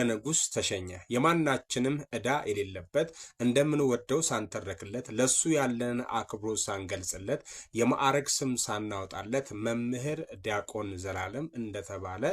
ንጉስ ተሸኘ። የማናችንም ዕዳ የሌለበት እንደምንወደው ሳንተረክለት ለሱ ያለን አክብሮት ሳንገልጽለት የማዕረግ ስም ሳናወጣለት መምህር ዲያቆን ዘላለም እንደተባለ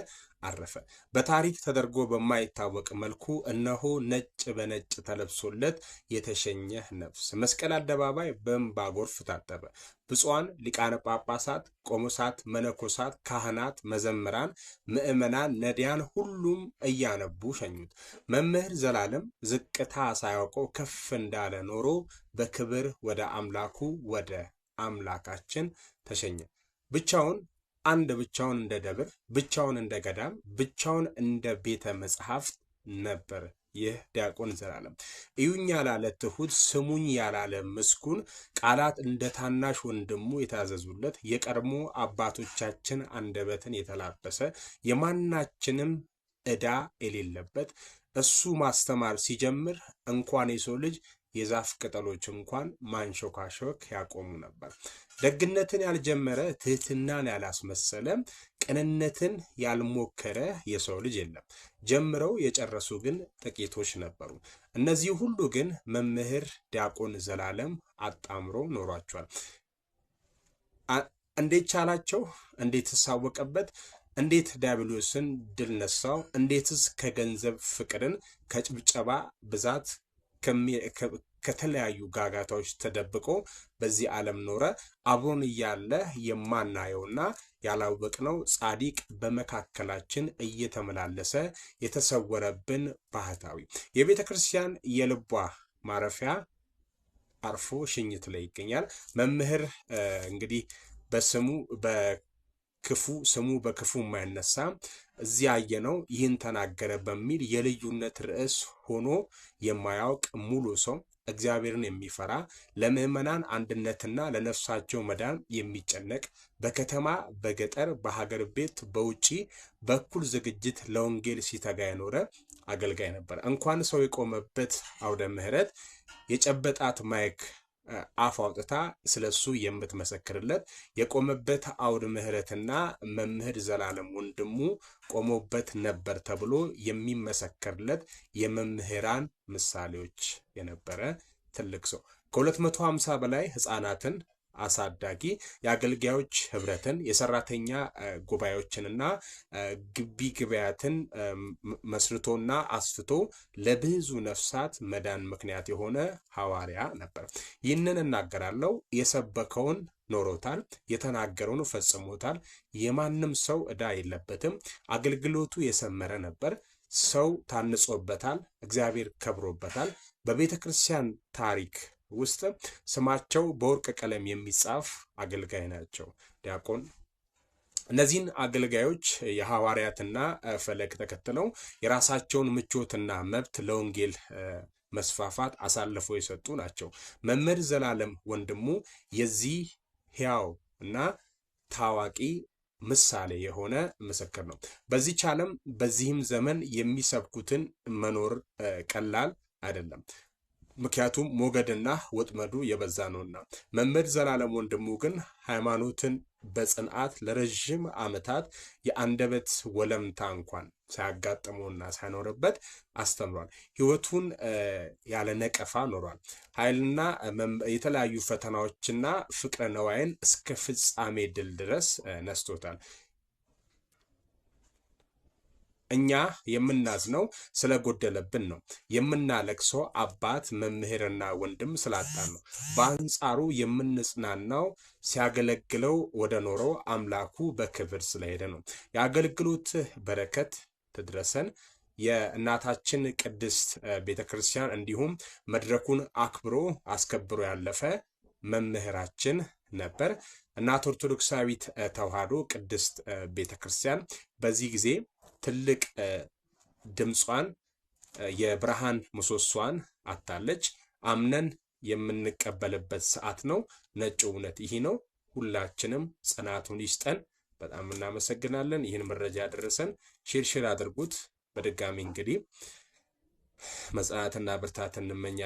አረፈ። በታሪክ ተደርጎ በማይታወቅ መልኩ እነሆ ነጭ በነጭ ተለብሶለት የተሸኘ ነፍስ መስቀል አደባባይ በእንባ ጎርፍ ታጠበ። ብፁዓን ሊቃነ ጳጳሳት፣ ቆሞሳት፣ መነኮሳት፣ ካህናት፣ መዘምራን፣ ምዕመናን፣ ነዳያን ሁሉም እያነቡ ሸኙት። መምህር ዘላለም ዝቅታ ሳያውቀው ከፍ እንዳለ ኖሮ በክብር ወደ አምላኩ ወደ አምላካችን ተሸኘ። ብቻውን ብቻውን እንደ ደብር፣ ብቻውን እንደ ገዳም፣ ብቻውን እንደ ቤተ መጽሐፍት ነበር። ይህ ዲያቆን ዘላለም እዩኝ ያላለ ትሁት፣ ስሙኝ ያላለ ምስጉን፣ ቃላት እንደ ታናሽ ወንድሙ የታዘዙለት፣ የቀድሞ አባቶቻችን አንደበትን የተላበሰ፣ የማናችንም ዕዳ የሌለበት፣ እሱ ማስተማር ሲጀምር እንኳን የሰው ልጅ የዛፍ ቅጠሎች እንኳን ማንሾካሾክ ያቆሙ ነበር። ደግነትን ያልጀመረ፣ ትህትናን ያላስመሰለ፣ ቅንነትን ያልሞከረ የሰው ልጅ የለም። ጀምረው የጨረሱ ግን ጥቂቶች ነበሩ። እነዚህ ሁሉ ግን መምህር ዲያቆን ዘላለም አጣምሮ ኖሯቸዋል። እንዴት ቻላቸው? እንዴት ተሳወቀበት? እንዴት ዲያብሎስን ድል ነሳው? እንዴትስ ከገንዘብ ፍቅርን ከጭብጨባ ብዛት ከተለያዩ ጋጋታዎች ተደብቆ በዚህ ዓለም ኖረ? አብሮን እያለ የማናየውና ያላወቅነው ጻድቅ በመካከላችን እየተመላለሰ የተሰወረብን ባህታዊ የቤተ ክርስቲያን የልቧ ማረፊያ አርፎ ሽኝት ላይ ይገኛል። መምህር እንግዲህ ስሙ በክፉ የማይነሳ እዚህ ያየነው ይህን ተናገረ በሚል የልዩነት ርዕስ ሆኖ የማያውቅ ሙሉ ሰው፣ እግዚአብሔርን የሚፈራ ለምዕመናን አንድነትና ለነፍሳቸው መዳን የሚጨነቅ፣ በከተማ በገጠር በሀገር ቤት በውጪ በኩል ዝግጅት ለወንጌል ሲተጋ የኖረ አገልጋይ ነበር። እንኳን ሰው የቆመበት አውደ ምሕረት የጨበጣት ማይክ አፍ አውጥታ ስለሱ የምትመሰክርለት የቆመበት አውደ ምሕረትና መምህር ዘላለም ወንድሙ ቆሞበት ነበር ተብሎ የሚመሰከርለት የመምህራን ምሳሌዎች የነበረ ትልቅ ሰው ከ250 በላይ ህፃናትን አሳዳጊ የአገልጋዮች ህብረትን የሰራተኛ ጉባኤዎችንና ግቢ ግብያትን መስርቶና አስፍቶ ለብዙ ነፍሳት መዳን ምክንያት የሆነ ሐዋርያ ነበር። ይህንን እናገራለሁ። የሰበከውን ኖሮታል፣ የተናገረውን ፈጽሞታል። የማንም ሰው ዕዳ የለበትም። አገልግሎቱ የሰመረ ነበር። ሰው ታንጾበታል፣ እግዚአብሔር ከብሮበታል። በቤተ ክርስቲያን ታሪክ ውስጥ ስማቸው በወርቅ ቀለም የሚጻፍ አገልጋይ ናቸው ዲያቆን። እነዚህን አገልጋዮች የሐዋርያትና ፈለግ ተከትለው የራሳቸውን ምቾትና መብት ለወንጌል መስፋፋት አሳልፈው የሰጡ ናቸው። መምህር ዘላለም ወንድሙ የዚህ ሕያው እና ታዋቂ ምሳሌ የሆነ ምስክር ነው። በዚህች ዓለም በዚህም ዘመን የሚሰብኩትን መኖር ቀላል አይደለም። ምክንያቱም ሞገድና ወጥመዱ የበዛ ነውና። መምህር ዘላለም ወንድሙ ግን ሃይማኖትን በጽንዓት ለረጅም ዓመታት የአንደበት ወለምታ እንኳን ሳያጋጥመውና ሳይኖርበት አስተምሯል። ህይወቱን ያለ ነቀፋ ኖሯል። ኃይልና የተለያዩ ፈተናዎችና ፍቅረ ነዋይን እስከ ፍጻሜ ድል ድረስ ነስቶታል። እኛ የምናዝነው ስለጎደለብን ነው። የምናለቅሰው አባት መምህርና ወንድም ስላጣን ነው። በአንጻሩ የምንጽናናው ሲያገለግለው ወደ ኖረው አምላኩ በክብር ስለሄደ ነው። የአገልግሎት በረከት ትድረሰን። የእናታችን ቅድስት ቤተክርስቲያን እንዲሁም መድረኩን አስከብሮ ያለፈ መምህራችን ነበር። እናት ኦርቶዶክሳዊት ተዋሕዶ ቅድስት ቤተክርስቲያን በዚህ ጊዜ ትልቅ ድምጿን የብርሃን ምሰሶዋን አጣለች። አምነን የምንቀበልበት ሰዓት ነው። ነጭ እውነት ይሄ ነው። ሁላችንም ጽናቱን ይስጠን። በጣም እናመሰግናለን። ይህን መረጃ ያደረሰን ሼር አድርጉት። በድጋሚ እንግዲህ መጽናናትና ብርታት እንመኛለን።